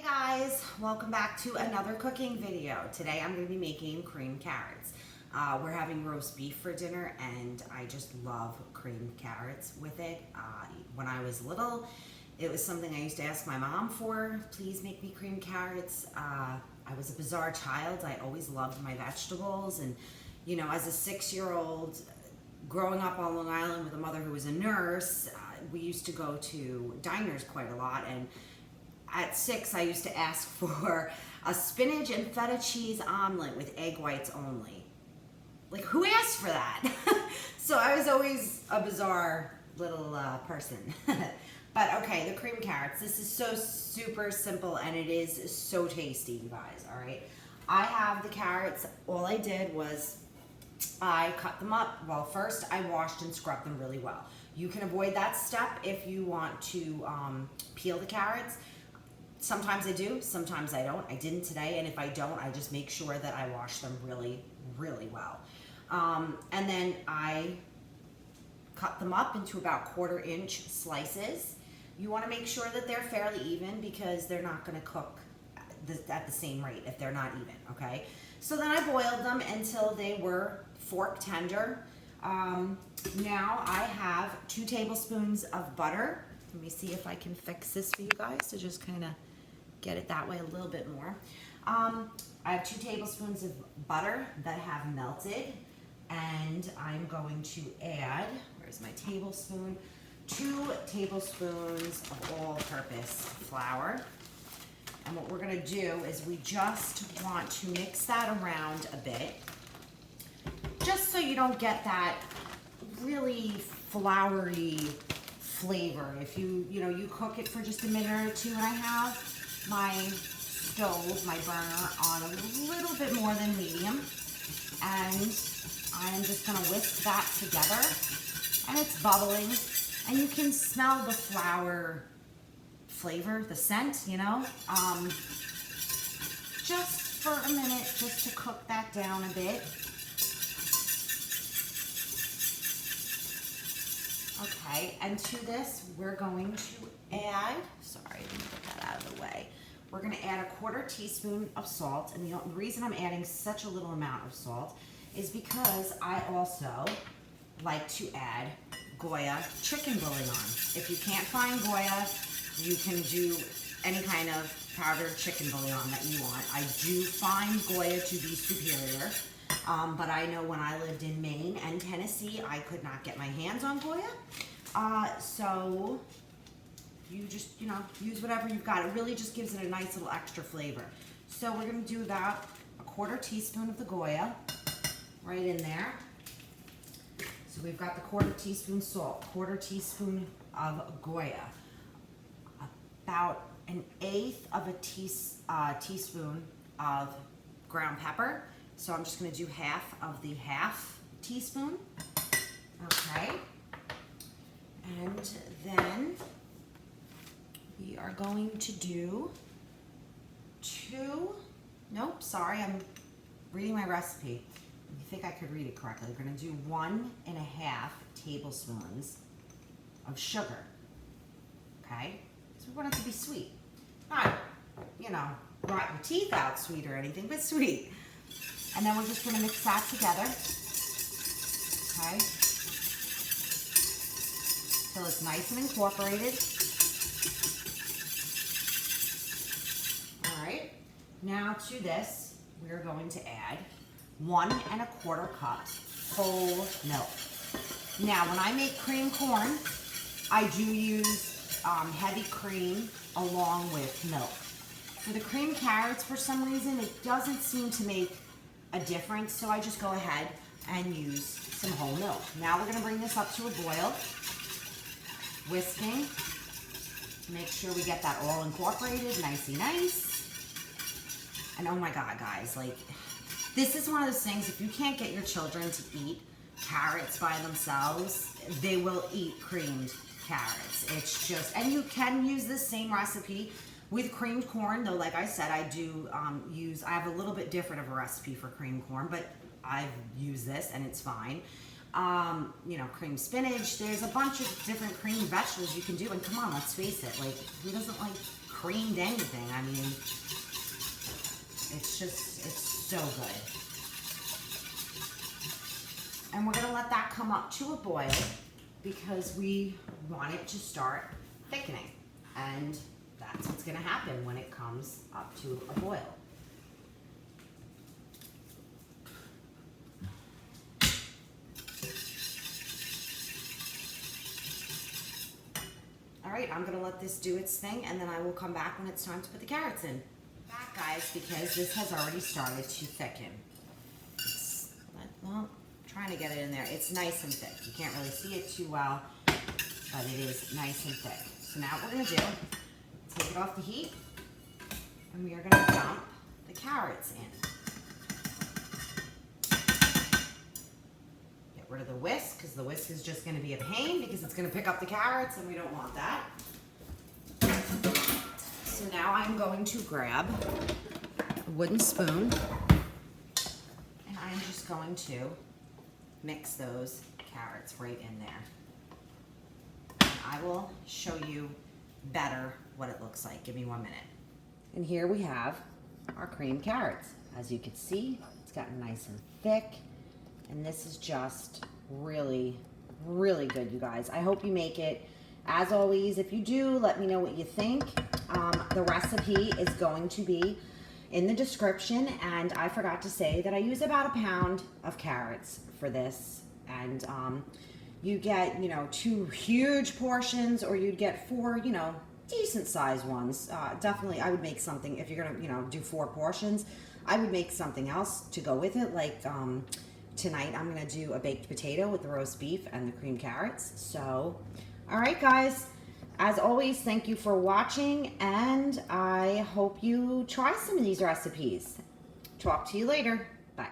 Hey guys, welcome back to another cooking video. Today I'm going to be making creamed carrots. We're having roast beef for dinner and I just love creamed carrots with it. When I was little, it was something I used to ask my mom for. Please make me creamed carrots. I was a bizarre child. I always loved my vegetables, and you know, as a 6-year-old growing up on Long Island with a mother who was a nurse, we used to go to diners quite a lot, and at 6, I used to ask for a spinach and feta cheese omelet with egg whites only. Like, who asked for that? So I was always a bizarre little person. But okay, the creamed carrots. This is so super simple and it is so tasty, you guys, all right? I have the carrots. All I did was I cut them up. Well, first I washed and scrubbed them really well. You can avoid that step if you want to peel the carrots. Sometimes I do, sometimes I don't. I didn't today, and if I don't, I just make sure that I wash them really, really well. And then I cut them up into about 1/4 inch slices. You want to make sure that they're fairly even because they're not going to cook at the same rate if they're not even, okay? So then I boiled them until they were fork tender. Now I have 2 tablespoons of butter. Let me see if I can fix this for you guys to just kind of get it that way a little bit more. I have 2 tablespoons of butter that have melted, and I'm going to add, where's my tablespoon? 2 tablespoons of all-purpose flour. And what we're gonna do is we just want to mix that around a bit, just so you don't get that really floury flavor. If you cook it for just a minute or two, and I have my stove, my burner on a little bit more than medium, and I'm just gonna whisk that together, and it's bubbling, and you can smell the flour flavor, the scent, you know, just for a minute, just to cook that down a bit. Okay, and to this, we're going to add, sorry, let me get that out of the way. We're gonna add a 1/4 teaspoon of salt, and the reason I'm adding such a little amount of salt is because I also like to add Goya chicken bouillon. If you can't find Goya, you can do any kind of powdered chicken bouillon that you want. I do find Goya to be superior. But I know when I lived in Maine and Tennessee, I could not get my hands on Goya. So you just, use whatever you've got. It really just gives it a nice little extra flavor. So we're gonna do about a 1/4 teaspoon of the Goya right in there. So we've got the 1/4 teaspoon salt, 1/4 teaspoon of Goya, about 1/8 of a teaspoon of ground pepper. So I'm just gonna do half of the half teaspoon, okay? And then we are going to do I'm reading my recipe. You think I could read it correctly. We're gonna do 1½ tablespoons of sugar, okay? So we want it to be sweet. Not, rot your teeth out sweet or anything, but sweet. And then we're just gonna mix that together, okay? So it's nice and incorporated. All right, now to this, we're going to add 1¼ cup whole milk. Now, when I make cream corn, I do use heavy cream along with milk. For the creamed carrots, for some reason, it doesn't seem to make a difference, so I just go ahead and use some whole milk. Now we're gonna bring this up to a boil, whisking, make sure we get that all incorporated, nicey nice. And oh my God, guys, like, this is one of those things, if you can't get your children to eat carrots by themselves, they will eat creamed carrots. It's just, and you can use this same recipe with creamed corn, though, like I said, I do I have a little bit different of a recipe for creamed corn, but I've used this and it's fine. Creamed spinach, there's a bunch of different creamed vegetables you can do, and come on, let's face it, like, who doesn't like creamed anything. I mean, it's so good. And we're gonna let that come up to a boil because we want it to start thickening. And that's what's gonna happen when it comes up to a boil. All right, I'm gonna let this do its thing, and then I will come back when it's time to put the carrots in. Back, guys, because this has already started to thicken. Well, trying to get it in there. It's nice and thick. You can't really see it too well, but it is nice and thick. So now what we're gonna do, take it off the heat, and we are gonna dump the carrots in. Get rid of the whisk, because the whisk is just gonna be a pain because it's gonna pick up the carrots and we don't want that. So now I'm going to grab a wooden spoon and I'm just going to mix those carrots right in there. And I will show you better what it looks like. Give me 1 minute. And here we have our creamed carrots. As you can see, it's gotten nice and thick. And this is just really, really good, you guys. I hope you make it. As always, if you do, let me know what you think. The recipe is going to be in the description, and I forgot to say that I use about a pound of carrots for this, and you get, 2 huge portions, or you'd get 4, decent sized ones. Definitely, I would make something, if you're gonna, do 4 portions, I would make something else to go with it, like tonight I'm gonna do a baked potato with the roast beef and the creamed carrots. So, all right, guys. As always, thank you for watching, and I hope you try some of these recipes. Talk to you later. Bye.